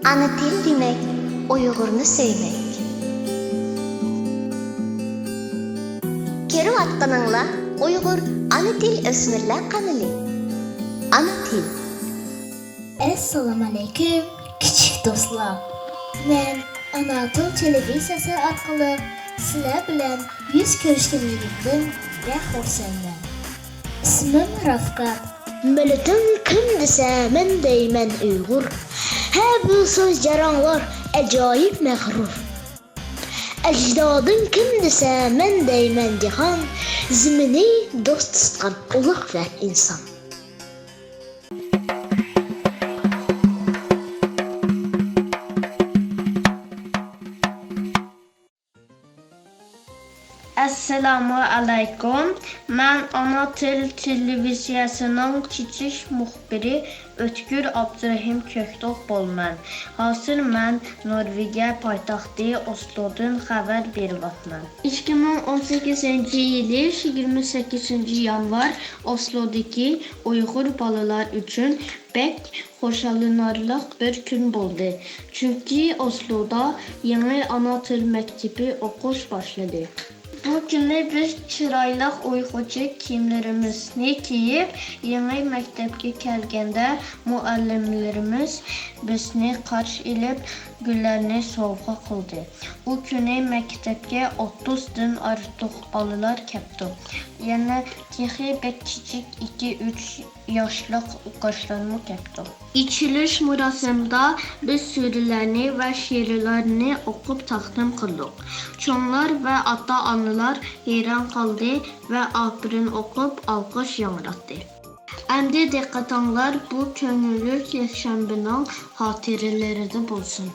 Ana til demek, Uygurnu sevmek. Kerim atqanыңla Uygur ana til ösmürler kanalı. Ana til. Assalamu aleyküm küçük dostlar. Ben Anadolu televiziyası arqılı sizler bilen yüz görüşkənligimdən və xoşsəndən. İsmim Rafqat. Milletin kim dese men deymen Uygur. He bu söz caranlar acayip mağrur. Ecdadın kim dese men deymen cihan. Zimini dost tutkan uluk ver insan. Assalamu alaikum. Ben Anadolu televiziyasının kiçik muxbiri Ötkür Abdurrahim Köktog bolman. Hazır mən Norvegiya paytaxtı Oslo'dan xəbər veribatman. 2018-ci ili 28 yanvar Oslo'daki Uygur balalar üçün pek xoşalınarlıq bir gün oldu. Çünkü Oslo'da yeni Anadolu Mektebi okuş başladı. Bu günü biz çiraylıq uyğucu kiyimlərimizni giyib, yeni məktəbə gəlgəndə müəllimlərimiz bizni qarşı edib güllərini sovğa qıldı. Bu günü məktəbə 30-dan artıq balalar gəldi. Yəni texi bək kiçik 2-3 yaşlıq uşaqlarımız gəldi. İçiliş mərasimində biz surələrini və şeirlərini oxub təqdim qıldıq. Çonlar və ata-analar heyran qaldı və afirin oxub alqış yağdırdı. Əmdi diqqətinizlər bu könüllü yaşamının xatirələri olsun.